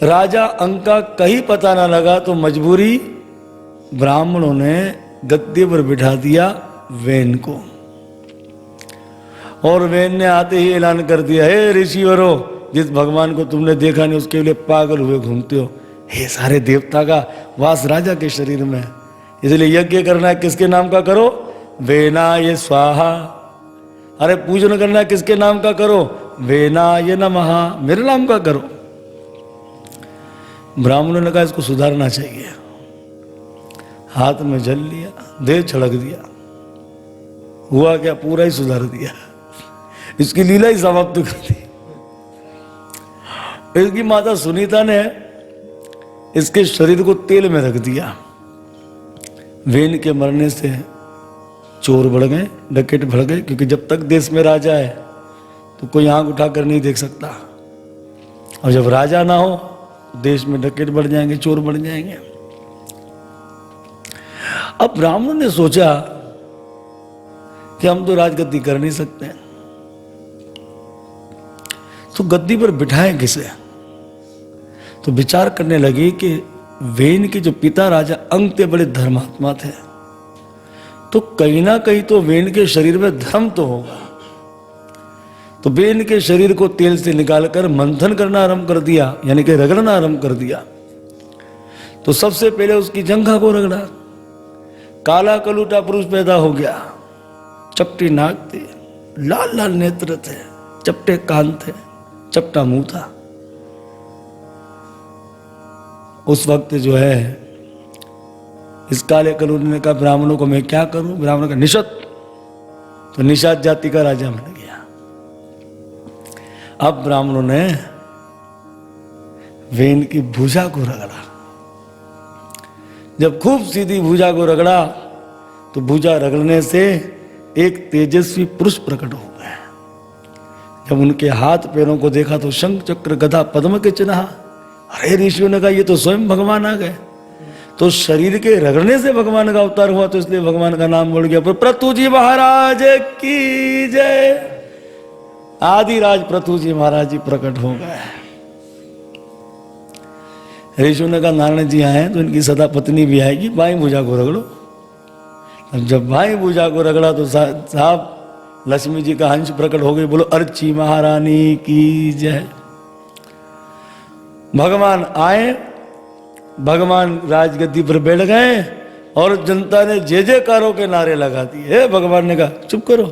राजा अंक का कहीं पता ना लगा तो मजबूरी ब्राह्मणों ने गद्दी पर बिठा दिया वेन को। और वेन ने आते ही ऐलान कर दिया, हे ऋषिवरों, जिस भगवान को तुमने देखा नहीं उसके लिए पागल हुए घूमते हो। हे सारे देवता का वास राजा के शरीर में, इसलिए यज्ञ करना है किसके नाम का करो? वेनाय स्वाहा। अरे पूजन करना है किसके नाम का करो? वेनाय नमः, मेरे नाम का करो। ब्राह्मणों ने कहा इसको सुधारना चाहिए। हाथ में जल लिया, देह छिड़क दिया, हुआ क्या? पूरा ही सुधार दिया, इसकी लीला ही समाप्त कर दी। इसकी माता सुनीता ने इसके शरीर को तेल में रख दिया। वेन के मरने से चोर बढ़ गए, डकैत बढ़ गए, क्योंकि जब तक देश में राजा है तो कोई आंख उठाकर नहीं देख सकता, और जब राजा ना हो देश में डकैत बढ़ जाएंगे, चोर बढ़ जाएंगे। अब ब्राह्मण ने सोचा कि हम तो राजगद्दी कर नहीं सकते, तो गद्दी पर बिठाएं किसे? तो विचार करने लगे कि वेन के जो पिता राजा अंक थे बड़े धर्मात्मा थे, तो कहीं ना कहीं तो वेन के शरीर में धर्म तो होगा। तो वेन के शरीर को तेल से निकालकर मंथन करना आरंभ कर दिया, यानी कि रगड़ना आरंभ कर दिया। तो सबसे पहले उसकी जंघा को रगड़ा। काला कलूटा पुरुष पैदा हो गया, चपटी नाक थी, लाल लाल नेत्र थे, चपटे कान थे, चपटा मुंह था। उस वक्त जो है इस काले कलूटे ने कहा ब्राह्मणों को मैं क्या करूं? ब्राह्मणों का निषद, तो निषाद जाति का राजा बन गया। अब ब्राह्मणों ने वेन की भुजा को रगड़ा। जब खूब सीधी भुजा को रगड़ा तो भुजा रगड़ने से एक तेजस्वी पुरुष प्रकट हो गए। जब उनके हाथ पैरों को देखा तो शंख चक्र गदा पद्म के चिन्ह। अरे ऋषियों ने कहा ये तो स्वयं भगवान आ गए। तो शरीर के रगड़ने से भगवान का अवतार हुआ, तो इसलिए भगवान का नाम बोल गया। पर प्रतु जी महाराज की जय। आदिराज प्रतु जी महाराज जी प्रकट हो गए। ऋषियों ने कहा नारायण जी आए तो इनकी सदा पत्नी भी आएगी, बाई भुजा को रगड़ो। अब जब बाई भुजा को रगड़ा तो साहब लक्ष्मी जी का हंस प्रकट हो गई। बोलो अर्ची महारानी की जय। भगवान आए, भगवान राजगद्दी पर बैठ गए और जनता ने जय जयकारों के नारे लगा दिए। भगवान ने कहा चुप करो,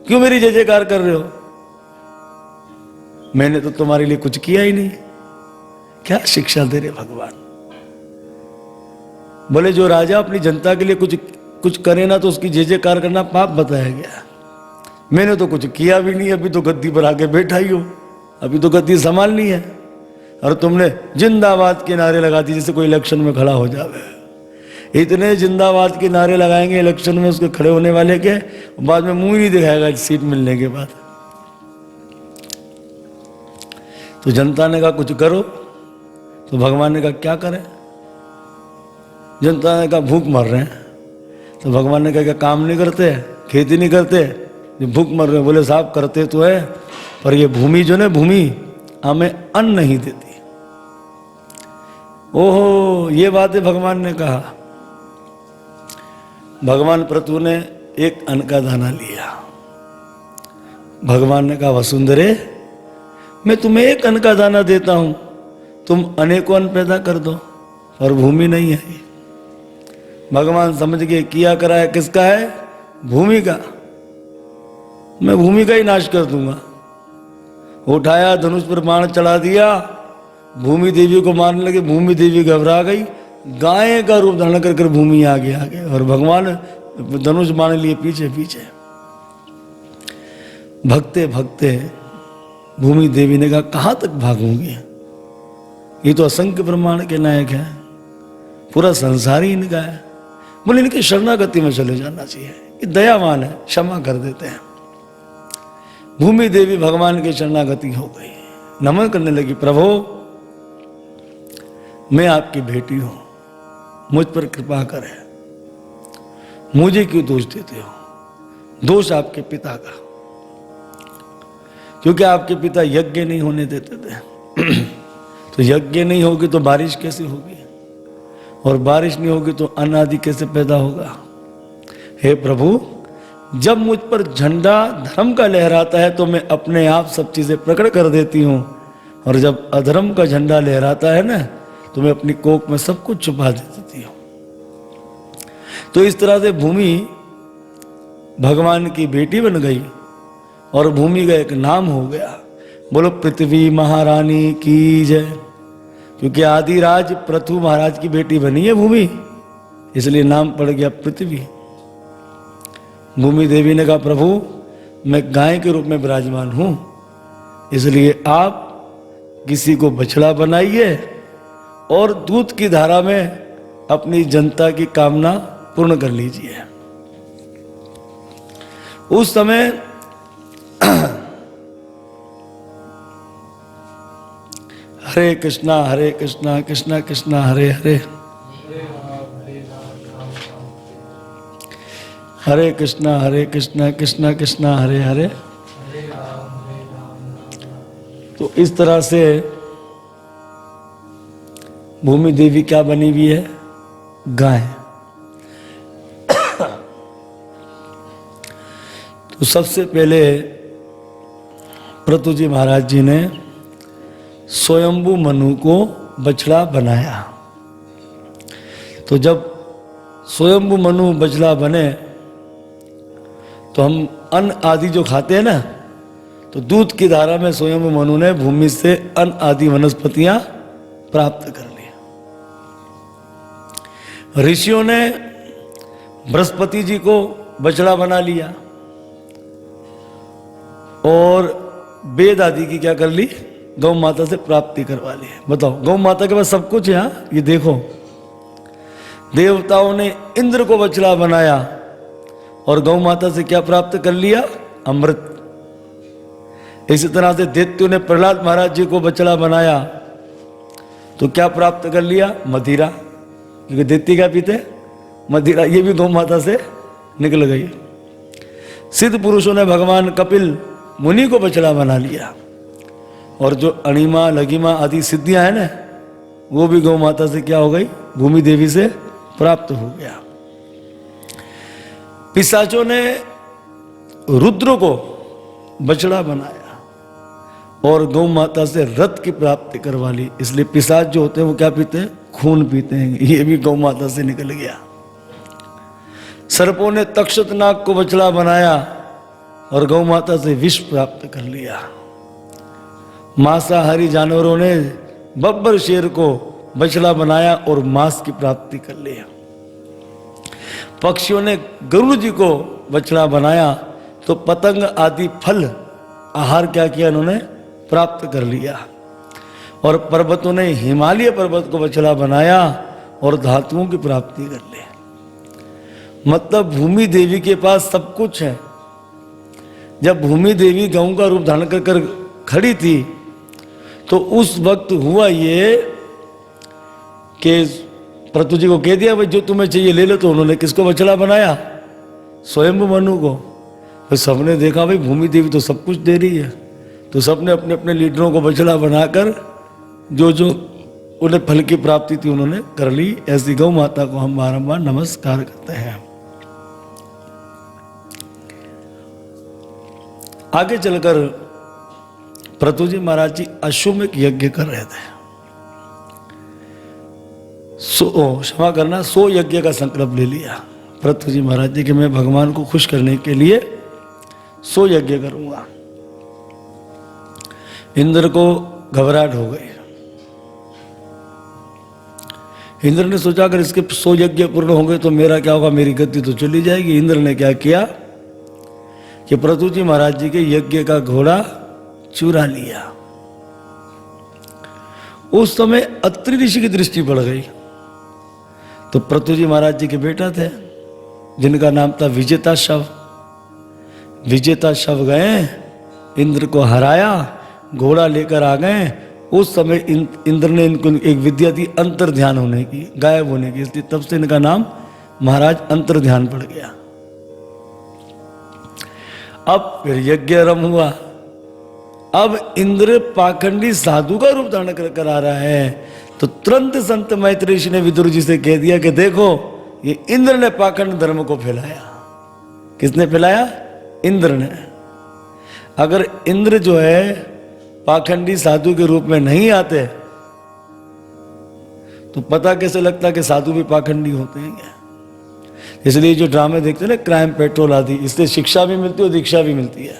क्यों मेरी जय जयकार कर रहे हो? मैंने तो तुम्हारे लिए कुछ किया ही नहीं। क्या शिक्षा दे रहे भगवान? बोले जो राजा अपनी जनता के लिए कुछ करे ना तो उसकी जय जयकार करना पाप बताया गया। मैंने तो कुछ किया भी नहीं, अभी तो गद्दी पर आके बैठा ही हो, अभी तो गद्दी संभालनी है, और तुमने जिंदाबाद के नारे लगा दिए जैसे कोई इलेक्शन में खड़ा हो जावे। इतने जिंदाबाद के नारे लगाएंगे इलेक्शन में उसके खड़े होने वाले के, बाद में मुंह ही नहीं दिखाएगा सीट मिलने के बाद। तो जनता ने कहा कुछ करो, तो भगवान ने कहा क्या करें? जनता ने कहा भूख मर रहे हैं। तो भगवान ने कहा क्या काम नहीं करते, खेती नहीं करते, जो भूख मर रहे हैं? बोले साहब करते तो है, पर ये भूमि जो ना भूमि हमें अन्न नहीं देती। ओहो, ये बातें भगवान ने कहा। भगवान प्रतु ने एक अन्न का दाना लिया। भगवान ने कहा वसुंधरे, मैं तुम्हें एक अन्न का दाना देता हूं, तुम अनेकों अन्न पैदा कर दो, और भूमि नहीं है। भगवान समझ गए किया कराया किसका है? भूमि का। मैं भूमि का ही नाश कर दूंगा। उठाया, धनुष पर बाण चढ़ा दिया, भूमि देवी को मारने लगे। भूमि देवी घबरा गई, गाय का रूप धारण कर भूमि आगे आगे, और भगवान धनुष बाण लिए पीछे पीछे। भगते भगते भूमि देवी ने कहा कहां तक भागूंगी? ये तो असंख्य ब्रह्मांड के नायक हैं, पूरा संसार ही इनका है। बोले इनकी शरणागति में चले जाना चाहिए, ये दयावान है, क्षमा कर देते हैं। भूमि देवी भगवान की शरणागति हो गई, नमन करने लगी। प्रभु मैं आपकी बेटी हूं, मुझ पर कृपा करें, मुझे क्यों दोष देते हो? दोष आपके पिता का, क्योंकि आपके पिता यज्ञ नहीं होने देते थे। तो यज्ञ नहीं होगी तो बारिश कैसे होगी, और बारिश नहीं होगी तो अन्न आदि कैसे पैदा होगा। हे प्रभु, जब मुझ पर झंडा धर्म का लहराता है तो मैं अपने आप सब चीजें प्रकट कर देती हूँ, और जब अधर्म का झंडा लहराता है ना तो मैं अपनी कोख में सब कुछ छुपा देती हूँ। तो इस तरह से भूमि भगवान की बेटी बन गई और भूमि का एक नाम हो गया। बोलो पृथ्वी महारानी की जय। क्योंकि आदिराज पृथु महाराज की बेटी बनी है भूमि, इसलिए नाम पड़ गया पृथ्वी। भूमि देवी ने कहा प्रभु मैं गाय के रूप में विराजमान हूं, इसलिए आप किसी को बछड़ा बनाइए और दूध की धारा में अपनी जनता की कामना पूर्ण कर लीजिए। उस समय हरे कृष्णा कृष्णा कृष्णा हरे हरे, हरे कृष्णा कृष्णा कृष्णा हरे हरे। तो इस तरह से भूमि देवी क्या बनी हुई है, गाय। तो सबसे पहले पृथु जी महाराज जी ने स्वयंभू मनु को बछड़ा बनाया। तो जब स्वयंभू मनु बछड़ा बने तो हम अन्न आदि जो खाते हैं ना, तो दूध की धारा में स्वयंभू मनु ने भूमि से अन्न आदि वनस्पतियां प्राप्त कर ली। ऋषियों ने बृहस्पति जी को बछड़ा बना लिया और वेद आदि की क्या कर ली, गौ माता से प्राप्ति करवा ली। बताओ, गौ माता के पास सब कुछ है। हाँ, ये देखो, देवताओं ने इंद्र को बछड़ा बनाया और गौ माता से क्या प्राप्त कर लिया, अमृत। इसी तरह से दैत्यों ने प्रहलाद महाराज जी को बछड़ा बनाया तो क्या प्राप्त कर लिया, मदिरा। क्योंकि दैत्य क्या पीते, मदिरा। ये भी गौ माता से निकल गई। सिद्ध पुरुषों ने भगवान कपिल मुनि को बछड़ा बना लिया और जो अणिमा लघिमा आदि सिद्धियां हैं ना, वो भी गौ माता से क्या हो गई, भूमि देवी से प्राप्त हो गया। पिशाचों ने रुद्र को बछड़ा बनाया और गौ माता से रथ की प्राप्ति करवा ली। इसलिए पिशाच जो होते हैं वो क्या पीते हैं, खून पीते हैं। ये भी गौ माता से निकल गया। सर्पों ने तक्षत नाग को बछड़ा बनाया और गौ माता से विष प्राप्त कर लिया। मांसाहारी जानवरों ने बब्बर शेर को बछड़ा बनाया और मांस की प्राप्ति कर लिया। पक्षियों ने गरुड़ जी को बछड़ा बनाया तो पतंग आदि फल आहार क्या किया, उन्होंने प्राप्त कर लिया। और पर्वतों ने हिमालय पर्वत को बछड़ा बनाया और धातुओं की प्राप्ति कर ली। मतलब भूमि देवी के पास सब कुछ है। जब भूमि देवी गऊ का रूप धारण कर खड़ी थी तो उस वक्त हुआ ये कि पृथु जी को कह दिया भाई जो तुम्हें चाहिए ले लो। तो उन्होंने किसको बछड़ा बनाया, स्वयं मनु को। तो सबने देखा भाई भूमि देवी तो सब कुछ दे रही है, तो सबने अपने अपने लीडरों को बछड़ा बनाकर जो जो उन्हें फल की प्राप्ति थी उन्होंने कर ली। ऐसी गौ माता को हम बारंबार नमस्कार करते हैं। आगे चलकर पृथु जी महाराज जी अश्वमेध यज्ञ कर रहे थे। क्षमा करना, 100 यज्ञ का संकल्प ले लिया पृथु जी महाराज जी कि मैं भगवान को खुश करने के लिए 100 यज्ञ करूंगा। इंद्र को घबराहट हो गई। इंद्र ने सोचा अगर इसके 100 यज्ञ पूर्ण होंगे तो मेरा क्या होगा, मेरी गद्दी तो चली जाएगी। इंद्र ने क्या किया कि पृथु जी महाराज जी के यज्ञ का घोड़ा चुरा लिया। उस समय अत्रि ऋषि की दृष्टि पड़ गई। तो पृथु जी महाराज जी के बेटा थे जिनका नाम था विजेता शव। विजेता शव गए, इंद्र को हराया, घोड़ा लेकर आ गए। उस समय इंद्र ने इनको एक विद्या दी अंतर ध्यान होने की, गायब होने की। इसलिए तब से इनका नाम महाराज अंतर ध्यान पड़ गया। अब फिर यज्ञ आरंभ हुआ अब इंद्र पाखंडी साधु का रूप धारण कर आ रहा है, तो तुरंत संत मैत्री ऋषि ने विदुर जी से कह दिया कि देखो ये इंद्र ने पाखंड धर्म को फैलाया। किसने फैलाया? इंद्र ने। अगर इंद्र जो है पाखंडी साधु के रूप में नहीं आते तो पता कैसे लगता कि साधु भी पाखंडी होते हैं क्या? इसलिए जो ड्रामे देखते हैं ना, क्राइम पेट्रोल आदि, इससे शिक्षा भी मिलती है और दीक्षा भी मिलती है।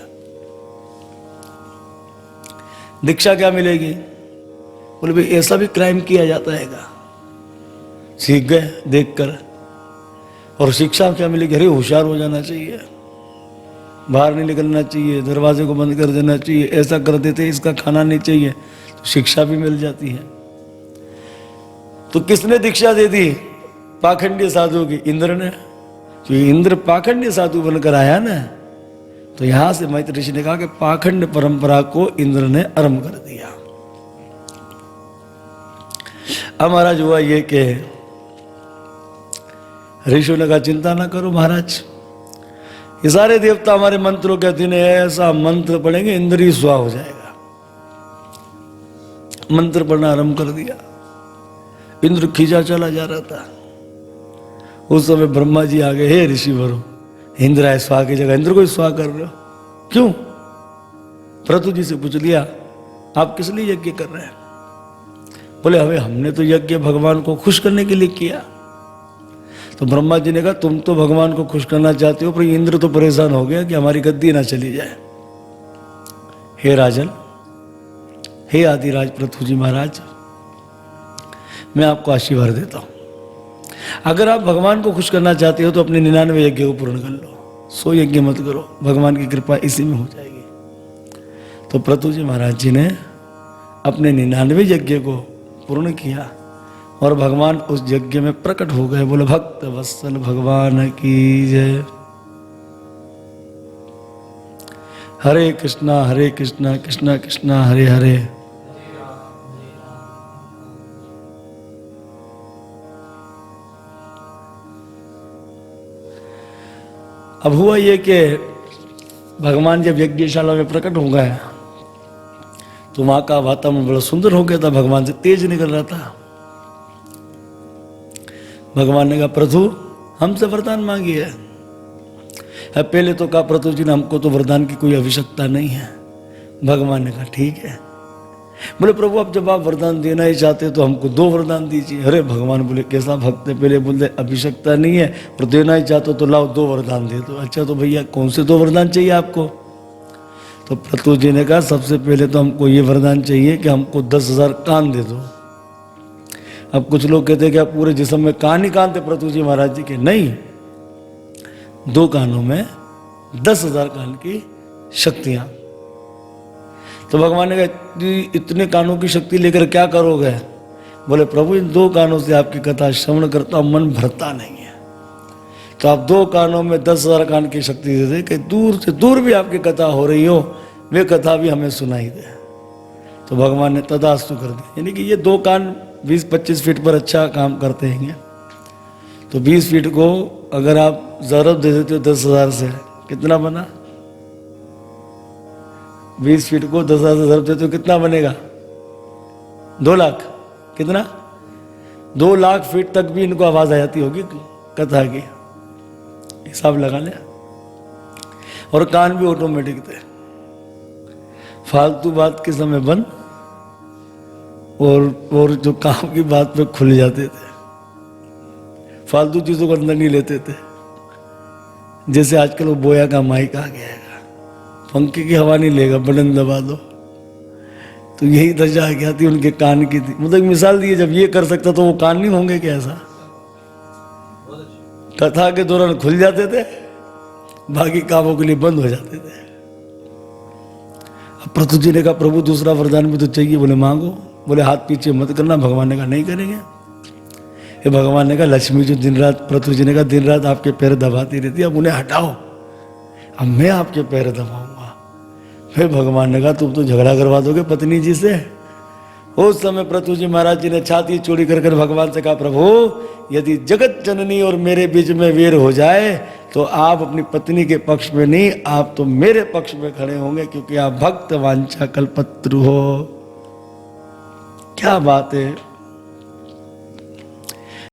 दीक्षा क्या मिलेगी? बोले भाई ऐसा भी क्राइम किया जाता है क्या? सीख गए देखकर। और शिक्षा क्या मिलेगी? अरे होशियार हो जाना चाहिए, बाहर नहीं निकलना चाहिए, दरवाजे को बंद कर देना चाहिए, ऐसा कर देते इसका खाना नहीं चाहिए, तो शिक्षा भी मिल जाती है। तो किसने दीक्षा दे दी पाखंडी साधु की? इंद्र ने। तो इंद्र पाखंडी साधु बनकर आया ना, तो यहां से मैत्री ऋषि ने कहा कि पाखंड परंपरा को इंद्र ने आरंभ कर दिया। अब महाराज हुआ ये कि ऋषियों ने कहा चिंता ना करो महाराज, ये सारे देवता हमारे मंत्रों के अधीन है, ऐसा मंत्र पढ़ेंगे इंद्र ही स्वा हो जाएगा। मंत्र पढ़ना आरंभ कर दिया। इंद्र खींचा चला जा रहा था। उस समय ब्रह्मा जी आ गए, हे ऋषि वरो, इंद्र है स्वा की जगह इंद्र को स्वा कर रहे हो क्यों? पृथु जी से पूछ लिया आप किस लिए यज्ञ कर रहे हैं? बोले हमें हमने तो यज्ञ भगवान को खुश करने के लिए किया। तो ब्रह्मा जी ने कहा तुम तो भगवान को खुश करना चाहते हो, पर इंद्र तो परेशान हो गया कि हमारी गद्दी ना चली जाए। हे राजन, हे आदिराज पृथु जी महाराज, मैं आपको आशीर्वाद देता हूं, अगर आप भगवान को खुश करना चाहते हो तो अपने 99 यज्ञ को पूर्ण कर लो, 100 यज्ञ मत करो, भगवान की कृपा इसी में हो जाएगी। तो पृथु जी महाराज जी ने अपने 99 यज्ञ को पूर्ण किया और भगवान उस यज्ञ में प्रकट हो गए। बोले भक्त वत्सल भगवान की जय। हरे कृष्णा कृष्णा कृष्णा हरे हरे। अब हुआ ये कि भगवान जब यज्ञशाला में प्रकट हो गए तो वहां का वातावरण बड़ा सुंदर हो गया था, भगवान से तेज निकल रहा था। भगवान ने कहा प्रभु हमसे वरदान मांगिए। पहले तो कहा प्रभु जी ने हमको तो वरदान की कोई आवश्यकता नहीं है। भगवान ने कहा ठीक है। बोले प्रभु अब जब आप वरदान देना ही चाहते हो तो हमको 2 वरदान दीजिए। अरे भगवान बोले कैसा भक्त है, पहले बोलते आवश्यकता नहीं है और देना ही चाहते हो तो लाओ 2 वरदान दे दो। अच्छा तो भैया कौन से 2 वरदान चाहिए आपको? तो पृथु जी ने कहा सबसे पहले तो हमको ये वरदान चाहिए कि हमको 10,000 कान दे दो। अब कुछ लोग कहते हैं कि आप पूरे जिस्म में कान ही कान थे पृथु जी महाराज जी के? नहीं, 2 कानों में 10,000 कान की शक्तियां। तो भगवान ने कहा इतने कानों की शक्ति लेकर क्या करोगे? बोले प्रभु इन 2 कानों से आपकी कथा श्रवण करता हूं, मन भरता नहीं है, तो आप 2 कानों में 10,000 कान की शक्ति दे दे कि दूर से दूर भी आपकी कथा हो रही हो, वे कथा भी हमें सुनाई दे। तो भगवान ने तदास्तु कर दिया। यानी कि ये 2 कान 20-25 फीट पर अच्छा काम करते हैं। तो 20 फीट को अगर आप ज़रूरत दे देते हो 10,000 से, कितना बना? 20 फीट को 10,000 से ज़रूरत देते हो कितना बनेगा? 2 लाख। कितना? 2 लाख फीट तक भी इनको आवाज़ आ जाती होगी कथा की, हिसाब लगा ले। और कान भी ऑटोमेटिक थे, फालतू बात के समय बंद और जो काम की बात पे खुल जाते थे। फालतू चीजों को अंदर नहीं लेते थे। जैसे आजकल वो बोया का माइक आ गया है, पंखे की हवा नहीं लेगा, बटन दबा दो। तो यही दशा आ गया थी उनके कान की थी। मतलब मिसाल दी, जब ये कर सकता तो वो कान नहीं होंगे क्या? ऐसा कथा के दौरान खुल जाते थे, बाकी कामों के लिए बंद हो जाते थे। अब पृथु जी ने कहा प्रभु दूसरा वरदान भी तो चाहिए। बोले मांगो। बोले हाथ पीछे मत करना। भगवान ने कहा नहीं करेंगे। ये भगवान ने कहा लक्ष्मी जो दिन रात, पृथु जी ने कहा दिन रात आपके पैर दबाती रहती है, अब उन्हें हटाओ, अब मैं आपके पैर दबाऊंगा। फिर भगवान ने कहा तुम तो झगड़ा करवा दोगे पत्नी जी से। उस समय पृथु जी महाराज जी ने छाती चौड़ी कर कर भगवान से कहा, प्रभु यदि जगत जननी और मेरे बीच में वीर हो जाए तो आप अपनी पत्नी के पक्ष में नहीं, आप तो मेरे पक्ष में खड़े होंगे, क्योंकि आप भक्त वांछा कल्पत्रु हो। क्या बात है।